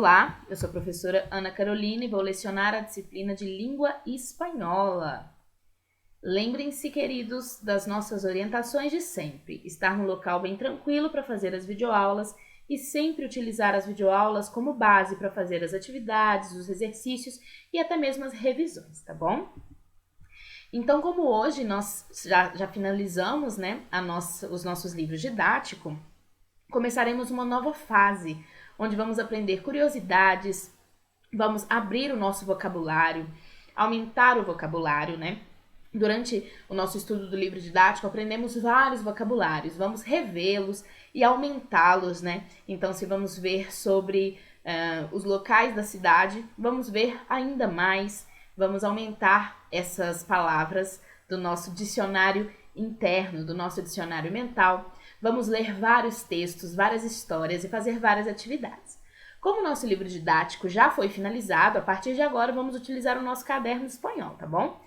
Olá, eu sou a professora Ana Carolina e vou lecionar a disciplina de Língua Espanhola. Lembrem-se, queridos, das nossas orientações de sempre, estar no local bem tranquilo para fazer as videoaulas e sempre utilizar as videoaulas como base para fazer as atividades, os exercícios e até mesmo as revisões, tá bom? Então, como hoje nós já finalizamos, os nossos livros didáticos, começaremos uma nova fase, onde vamos aprender curiosidades, vamos abrir o nosso vocabulário, aumentar o vocabulário, Durante o nosso estudo do livro didático, aprendemos vários vocabulários, vamos revê-los e aumentá-los, Então, se vamos ver sobre os locais da cidade, vamos ver ainda mais, vamos aumentar essas palavras do nosso dicionário interno, do nosso dicionário mental. Vamos ler vários textos, várias histórias e fazer várias atividades. Como o nosso livro didático já foi finalizado, a partir de agora vamos utilizar o nosso caderno espanhol, tá bom?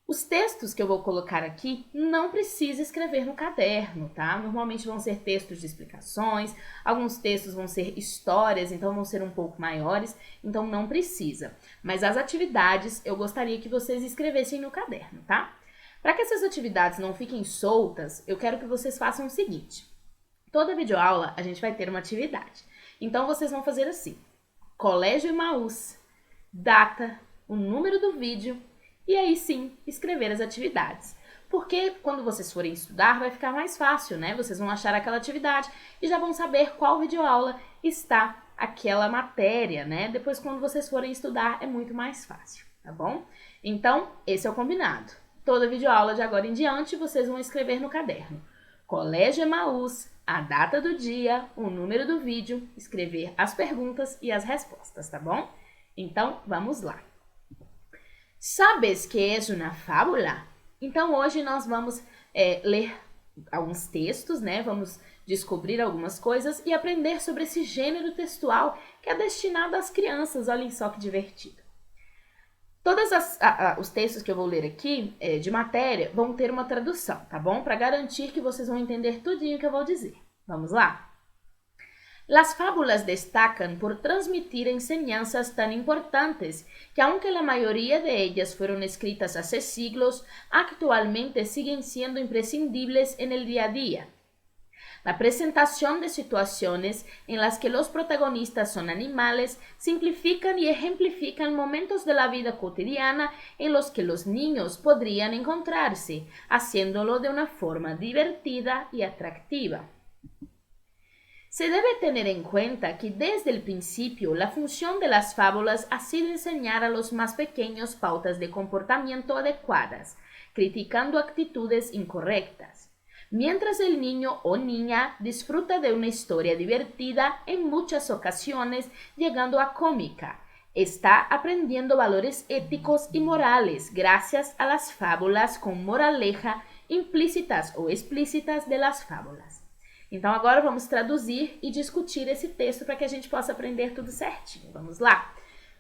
Os textos que eu vou colocar aqui não precisa escrever no caderno, tá? Normalmente vão ser textos de explicações, alguns textos vão ser histórias, então vão ser um pouco maiores, então não precisa. Mas as atividades eu gostaria que vocês escrevessem no caderno, tá? Para que essas atividades não fiquem soltas, eu quero que vocês façam o seguinte. Toda videoaula a gente vai ter uma atividade. Então vocês vão fazer assim. Colégio Emaús, data, o número do vídeo e aí sim escrever as atividades. Porque quando vocês forem estudar vai ficar mais fácil, Vocês vão achar aquela atividade e já vão saber qual videoaula está aquela matéria, Depois quando vocês forem estudar é muito mais fácil, tá bom? Então esse é o combinado. Toda videoaula de agora em diante vocês vão escrever no caderno. Colégio Emaús, a data do dia, o número do vídeo, escrever as perguntas e as respostas, tá bom? Então, vamos lá. Sabes que é uma fábula? Então, hoje nós vamos ler alguns textos, Vamos descobrir algumas coisas e aprender sobre esse gênero textual que é destinado às crianças. Olhem só que divertido. Todos os textos que eu vou ler aqui, de matéria, vão ter uma tradução, tá bom? Para garantir que vocês vão entender tudinho que eu vou dizer. Vamos lá? Las fábulas destacan por transmitir enseñanzas tan importantes que, aunque la mayoría de ellas fueron escritas hace siglos, actualmente siguen siendo imprescindibles en el día a día. La presentación de situaciones en las que los protagonistas son animales simplifican y ejemplifican momentos de la vida cotidiana en los que los niños podrían encontrarse, haciéndolo de una forma divertida y atractiva. Se debe tener en cuenta que desde el principio la función de las fábulas ha sido enseñar a los más pequeños pautas de comportamiento adecuadas, criticando actitudes incorrectas. Mientras el niño o niña disfruta de una historia divertida, en muchas ocasiones llegando a cómica, está aprendiendo valores éticos y morales gracias a las fábulas con moraleja implícitas ou explícitas de las fábulas. Então agora vamos traduzir e discutir esse texto para que a gente possa aprender tudo certinho. Vamos lá?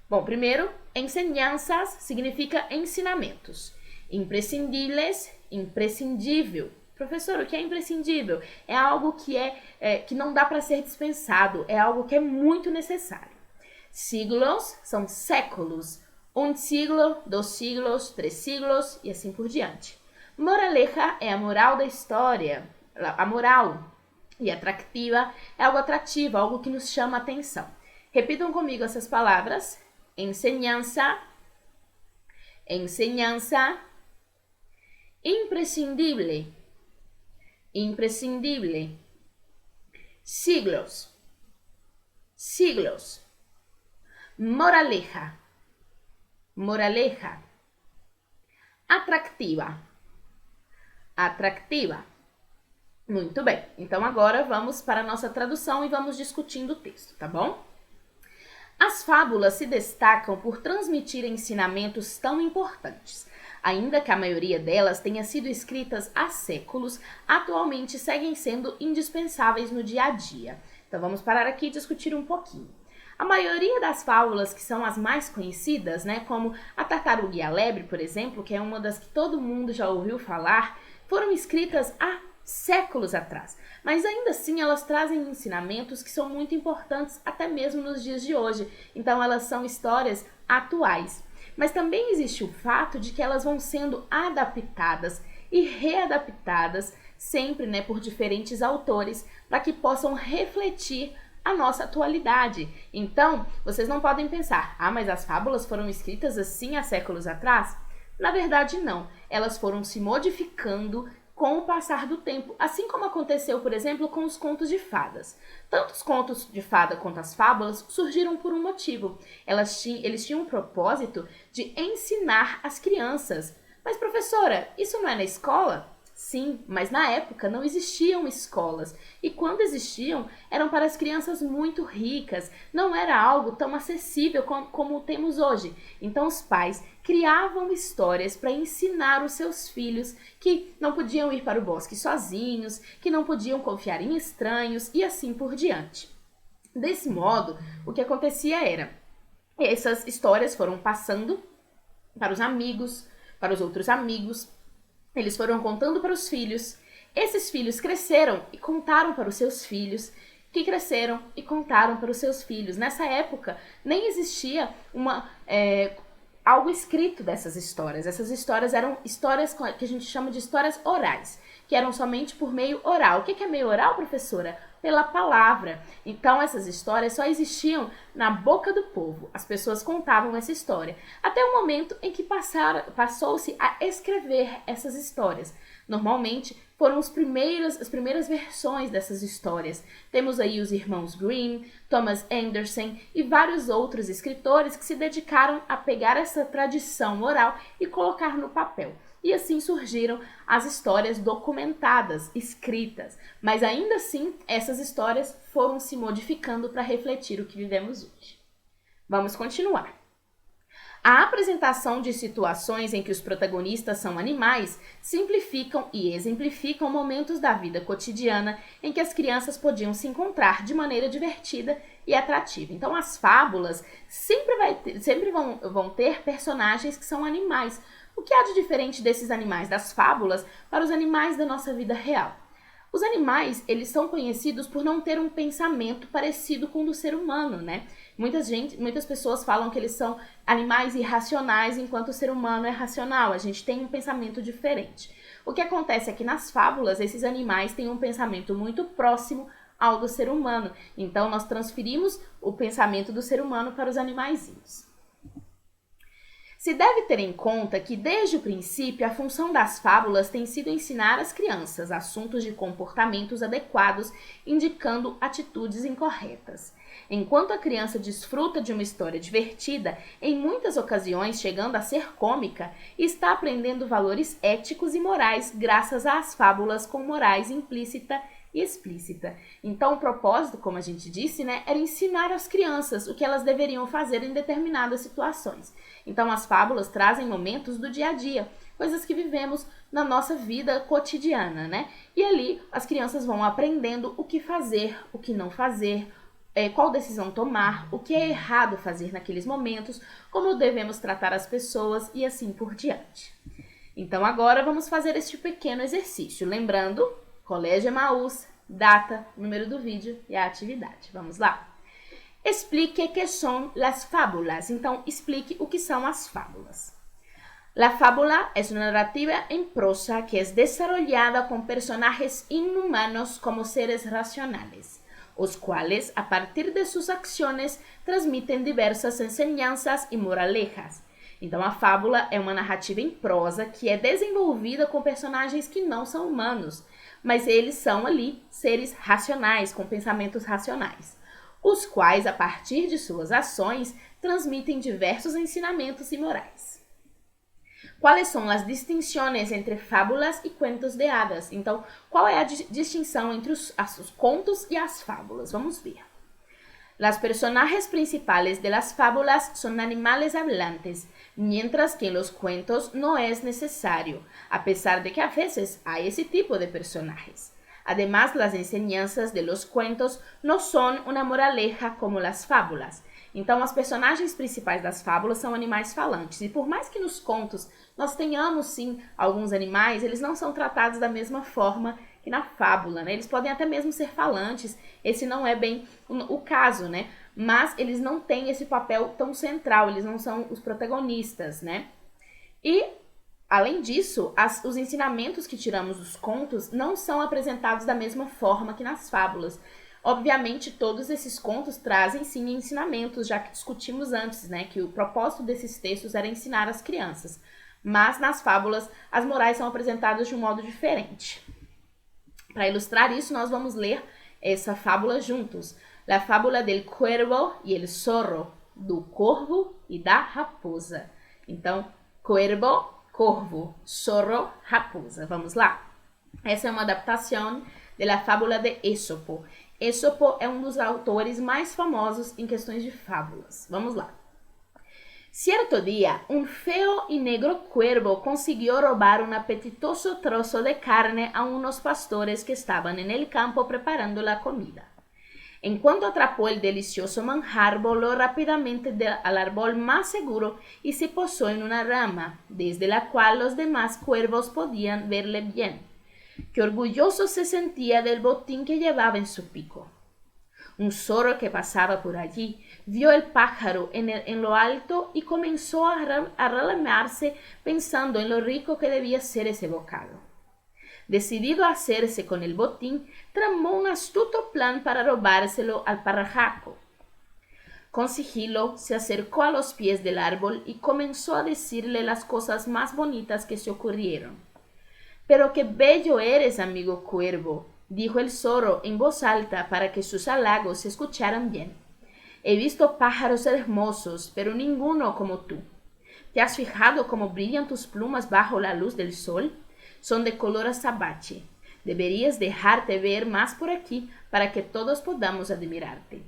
Bom, primeiro, enseñanzas significa ensinamentos. Imprescindíveis, imprescindível. Professor, o que é imprescindível? É algo que não dá para ser dispensado, é algo que é muito necessário. Siglos são séculos, um siglo, 2 siglos, 3 siglos e assim por diante. Moraleja é a moral da história, a moral. E atractiva é algo atrativo, algo que nos chama a atenção. Repitam comigo essas palavras. Enseñanza, enseñanza, imprescindible, imprescindible, siglos, siglos, moraleja, moraleja, atractiva, atractiva. Muito bem, então agora vamos para a nossa tradução e vamos discutindo o texto, tá bom? As fábulas se destacam por transmitir ensinamentos tão importantes. Ainda que a maioria delas tenha sido escritas há séculos, atualmente seguem sendo indispensáveis no dia a dia. Então vamos parar aqui e discutir um pouquinho. A maioria das fábulas que são as mais conhecidas, como a Tartaruga e a Lebre, por exemplo, que é uma das que todo mundo já ouviu falar, foram escritas há séculos atrás. Mas ainda assim elas trazem ensinamentos que são muito importantes até mesmo nos dias de hoje. Então elas são histórias atuais. Mas também existe o fato de que elas vão sendo adaptadas e readaptadas sempre, né, por diferentes autores para que possam refletir a nossa atualidade. Então, vocês não podem pensar, mas as fábulas foram escritas assim há séculos atrás? Na verdade, não. Elas foram se modificando com o passar do tempo, assim como aconteceu, por exemplo, com os contos de fadas. Tanto os contos de fada quanto as fábulas surgiram por um motivo. Eles tinham um propósito de ensinar as crianças. Mas, professora, isso não é na escola? Sim, mas na época não existiam escolas. E quando existiam, eram para as crianças muito ricas. Não era algo tão acessível como temos hoje. Então os pais criavam histórias para ensinar os seus filhos que não podiam ir para o bosque sozinhos, que não podiam confiar em estranhos e assim por diante. Desse modo, o que acontecia era, essas histórias foram passando para os amigos, para os outros amigos, eles foram contando para os filhos, esses filhos cresceram e contaram para os seus filhos, que cresceram e contaram para os seus filhos. Nessa época, nem existia algo escrito dessas histórias. Essas histórias eram histórias que a gente chama de histórias orais, que eram somente por meio oral. O que é meio oral, professora? Pela palavra. Então, essas histórias só existiam na boca do povo. As pessoas contavam essa história. Até o momento em que passou-se a escrever essas histórias. Normalmente, foram as primeiras versões dessas histórias. Temos aí os irmãos Grimm, Thomas Anderson e vários outros escritores que se dedicaram a pegar essa tradição oral e colocar no papel. E assim surgiram as histórias documentadas, escritas. Mas ainda assim, essas histórias foram se modificando para refletir o que vivemos hoje. Vamos continuar. A apresentação de situações em que os protagonistas são animais simplificam e exemplificam momentos da vida cotidiana em que as crianças podiam se encontrar de maneira divertida e atrativa. Então, as fábulas sempre vão ter personagens que são animais. O que há de diferente desses animais das fábulas para os animais da nossa vida real? Os animais, eles são conhecidos por não ter um pensamento parecido com o do ser humano, né? Muitas pessoas falam que eles são animais irracionais, enquanto o ser humano é racional. A gente tem um pensamento diferente. O que acontece é que nas fábulas, esses animais têm um pensamento muito próximo ao do ser humano. Então, nós transferimos o pensamento do ser humano para os animaizinhos. Se deve ter em conta que, desde o princípio, a função das fábulas tem sido ensinar às crianças assuntos de comportamentos adequados, indicando atitudes incorretas. Enquanto a criança desfruta de uma história divertida, em muitas ocasiões chegando a ser cômica, está aprendendo valores éticos e morais graças às fábulas com morais implícita e explícita. Então, o propósito, como a gente disse, né, era ensinar às crianças o que elas deveriam fazer em determinadas situações. Então, as fábulas trazem momentos do dia a dia, coisas que vivemos na nossa vida cotidiana, né? E ali as crianças vão aprendendo o que fazer, o que não fazer, qual decisão tomar, o que é errado fazer naqueles momentos, como devemos tratar as pessoas e assim por diante. Então, agora vamos fazer este pequeno exercício, lembrando Colégio Emaús, data, número do vídeo e a atividade. Vamos lá? Explique que são as fábulas. Então, explique o que são as fábulas. La fábula es una narrativa en prosa que es desarrollada con personajes inhumanos como seres racionales, os cuales, a partir de sus acciones, transmiten diversas enseñanzas y moralejas. Então, a fábula é uma narrativa em prosa que é desenvolvida com personagens que não são humanos, mas eles são ali seres racionais, com pensamentos racionais, os quais, a partir de suas ações, transmitem diversos ensinamentos e morais. Quais são as distinções entre fábulas e cuentos de hadas? Então, qual é a distinção entre os contos e as fábulas? Vamos ver. Los personajes principales de las fábulas son animales hablantes, mientras que en los cuentos no es necesario, a pesar de que a veces hay ese tipo de personajes. Además, las enseñanzas de los cuentos no son una moraleja como las fábulas. Então, as personagens principais das fábulas são animais falantes. E por mais que nos contos nós tenhamos, sim, alguns animais, eles não são tratados da mesma forma que na fábula, né? Eles podem até mesmo ser falantes, esse não é bem o caso, né? Mas eles não têm esse papel tão central, eles não são os protagonistas, né? E, além disso, os ensinamentos que tiramos dos contos não são apresentados da mesma forma que nas fábulas. Obviamente, todos esses contos trazem, sim, ensinamentos, já que discutimos antes, né, que o propósito desses textos era ensinar as crianças. Mas, nas fábulas, as morais são apresentadas de um modo diferente. Para ilustrar isso, nós vamos ler essa fábula juntos. La fábula del cuervo y el zorro, do corvo e da raposa. Então, cuervo, corvo, zorro, raposa. Vamos lá? Essa é uma adaptação da fábula de Ésopo. Ésopo é um dos autores mais famosos em questões de fábulas. Vamos lá. Cierto día, un feo y negro cuervo consiguió robar un apetitoso trozo de carne a unos pastores que estaban en el campo preparando la comida. En cuanto atrapó el delicioso manjar, voló rápidamente al árbol más seguro y se posó en una rama, desde la cual los demás cuervos podían verle bien. Qué orgulloso se sentía del botín que llevaba en su pico. Un zorro que pasaba por allí vio el pájaro en lo alto y comenzó a relamarse pensando en lo rico que debía ser ese bocado. Decidido a hacerse con el botín, tramó un astuto plan para robárselo al pajarraco. Con sigilo se acercó a los pies del árbol y comenzó a decirle las cosas más bonitas que se ocurrieron. «Pero qué bello eres, amigo cuervo», dijo el zorro en voz alta para que sus halagos se escucharan bien. «He visto pájaros hermosos, pero ninguno como tú. ¿Te has fijado cómo brillan tus plumas bajo la luz del sol? Son de color azabache. Deberías dejarte ver más por aquí para que todos podamos admirarte».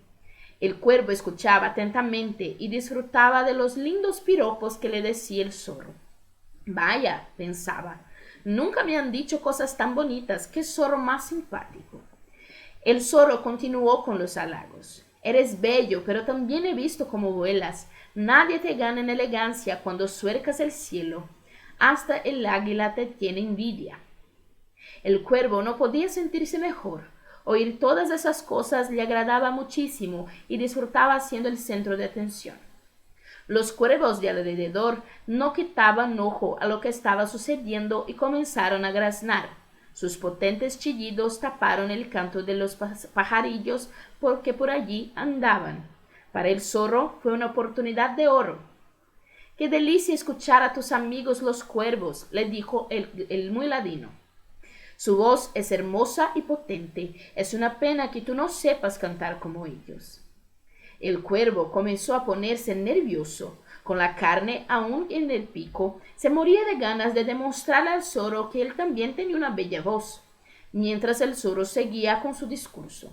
El cuervo escuchaba atentamente y disfrutaba de los lindos piropos que le decía el zorro. «Vaya», pensaba, «nunca me han dicho cosas tan bonitas, qué zorro más simpático». El zorro continuó con los halagos. «Eres bello, pero también he visto cómo vuelas. Nadie te gana en elegancia cuando suercas el cielo. Hasta el águila te tiene envidia». El cuervo no podía sentirse mejor. Oír todas esas cosas le agradaba muchísimo y disfrutaba siendo el centro de atención. Los cuervos de alrededor no quitaban ojo a lo que estaba sucediendo y comenzaron a graznar. Sus potentes chillidos taparon el canto de los pajarillos porque por allí andaban. Para el zorro fue una oportunidad de oro. «Qué delicia escuchar a tus amigos los cuervos», le dijo el muy ladino. «Su voz es hermosa y potente. Es una pena que tú no sepas cantar como ellos». El cuervo comenzó a ponerse nervioso. Con la carne aún en el pico, se moría de ganas de demostrarle al zorro que él también tenía una bella voz, mientras el zorro seguía con su discurso.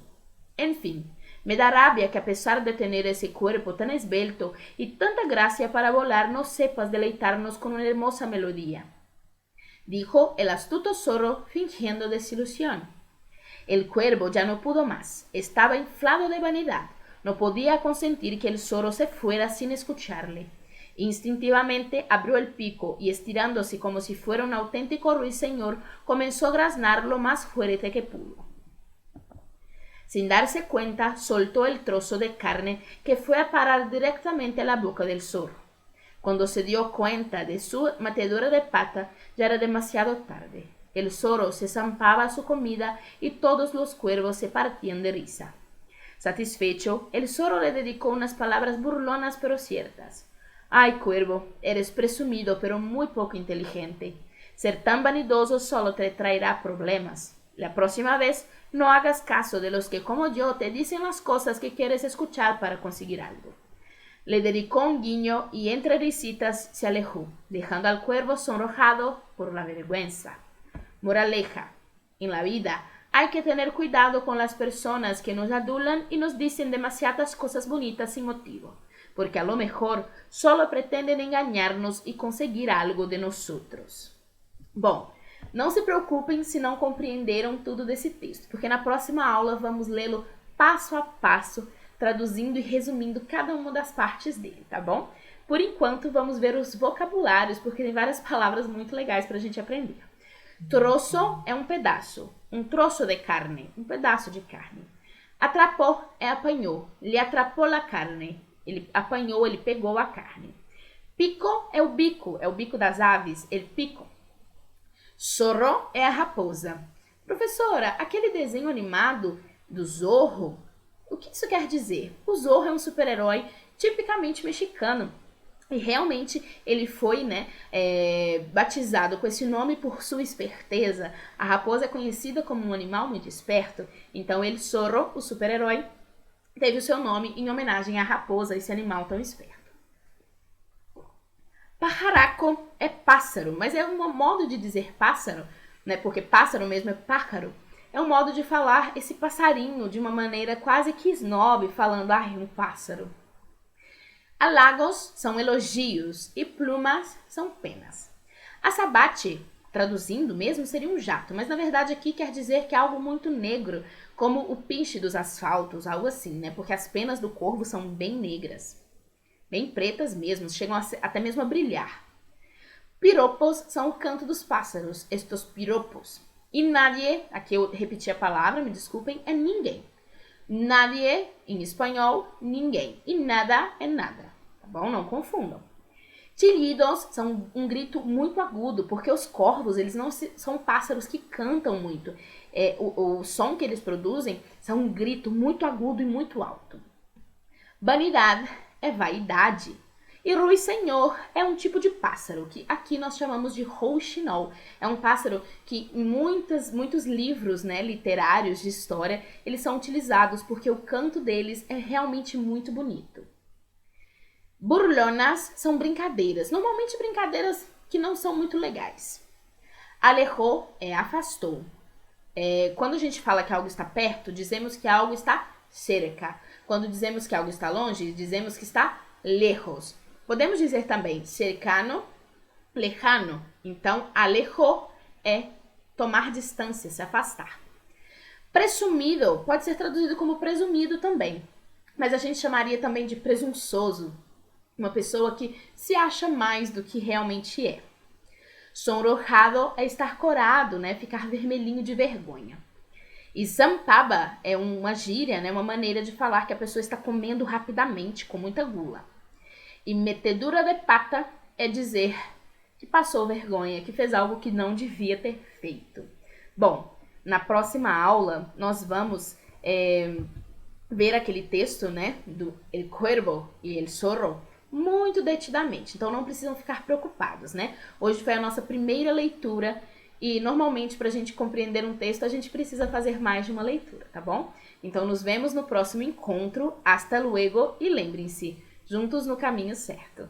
«En fin, me da rabia que a pesar de tener ese cuerpo tan esbelto y tanta gracia para volar, no sepas deleitarnos con una hermosa melodía», dijo el astuto zorro fingiendo desilusión. El cuervo ya no pudo más. Estaba inflado de vanidad. No podía consentir que el zorro se fuera sin escucharle. Instintivamente abrió el pico y estirándose como si fuera un auténtico ruiseñor, comenzó a graznar lo más fuerte que pudo. Sin darse cuenta, soltó el trozo de carne que fue a parar directamente a la boca del zorro. Cuando se dio cuenta de su metedura de pata, ya era demasiado tarde. El zorro se zampaba su comida y todos los cuervos se partían de risa. Satisfecho, el zorro le dedicó unas palabras burlonas pero ciertas. «Ay, cuervo, eres presumido pero muy poco inteligente. Ser tan vanidoso solo te traerá problemas. La próxima vez no hagas caso de los que como yo te dicen las cosas que quieres escuchar para conseguir algo». Le dedicó un guiño y entre risitas se alejó, dejando al cuervo sonrojado por la vergüenza. Moraleja: en la vida hay que tener cuidado con las personas que nos adulan y nos dicen demasiadas cosas bonitas sin motivo, porque a lo mejor solo pretenden engañarnos y conseguir algo de nosotros. Bom, não se preocupem se não compreenderam tudo desse texto, porque na próxima aula vamos lê-lo passo a passo, traduzindo e resumindo cada uma das partes dele, tá bom? Por enquanto, vamos ver os vocabulários, porque tem várias palavras muito legais para a gente aprender. Troço é um pedaço, um troço de carne, um pedaço de carne. Atrapou é apanhou, lhe atrapou a carne, ele apanhou, ele pegou a carne. Pico é o bico das aves, ele pico. Zorro é a raposa. Professora, aquele desenho animado do Zorro, o que isso quer dizer? O Zorro é um super-herói tipicamente mexicano. E realmente ele foi batizado com esse nome por sua esperteza. A raposa é conhecida como um animal muito esperto. Então ele, Zorro, o super-herói, teve o seu nome em homenagem à raposa, esse animal tão esperto. Pajaraco é pássaro, mas é um modo de dizer pássaro, né? Porque pássaro mesmo é pájaro. É um modo de falar esse passarinho de uma maneira quase que snob, falando, um pássaro. Halagos são elogios e plumas são penas. Azabate, traduzindo mesmo, seria um jato, mas na verdade aqui quer dizer que é algo muito negro, como o piche dos asfaltos, algo assim, né? Porque as penas do corvo são bem negras, bem pretas mesmo, chegam até mesmo a brilhar. Piropos são o canto dos pássaros, estes piropos. E nadie, aqui eu repeti a palavra, me desculpem, é ninguém. Nadie, em espanhol, ninguém. E nada é nada, tá bom? Não confundam. Chillidos são um grito muito agudo, porque os corvos, eles não são pássaros que cantam muito. O som que eles produzem são um grito muito agudo e muito alto. Vanidade é vaidade. E ruiseñor é um tipo de pássaro, que aqui nós chamamos de rouxinol. É um pássaro que em muitos livros, né, literários de história, eles são utilizados porque o canto deles é realmente muito bonito. Burlonas são brincadeiras, normalmente brincadeiras que não são muito legais. Alejou é afastou. Quando a gente fala que algo está perto, dizemos que algo está cerca. Quando dizemos que algo está longe, dizemos que está lejos. Podemos dizer também cercano, lejano. Então, alejou é tomar distância, se afastar. Presumido pode ser traduzido como presumido também, mas a gente chamaria também de presunçoso, uma pessoa que se acha mais do que realmente é. Sonrojado é estar corado, né? Ficar vermelhinho de vergonha. E zampaba é uma gíria, né? Uma maneira de falar que a pessoa está comendo rapidamente, com muita gula. E metedura de pata é dizer que passou vergonha, que fez algo que não devia ter feito. Bom, na próxima aula nós vamos ver aquele texto, né, do El Cuervo e El Zorro muito detidamente. Então não precisam ficar preocupados, né? Hoje foi a nossa primeira leitura e normalmente para a gente compreender um texto a gente precisa fazer mais de uma leitura, tá bom? Então nos vemos no próximo encontro. Hasta luego e lembrem-se, juntos no caminho certo.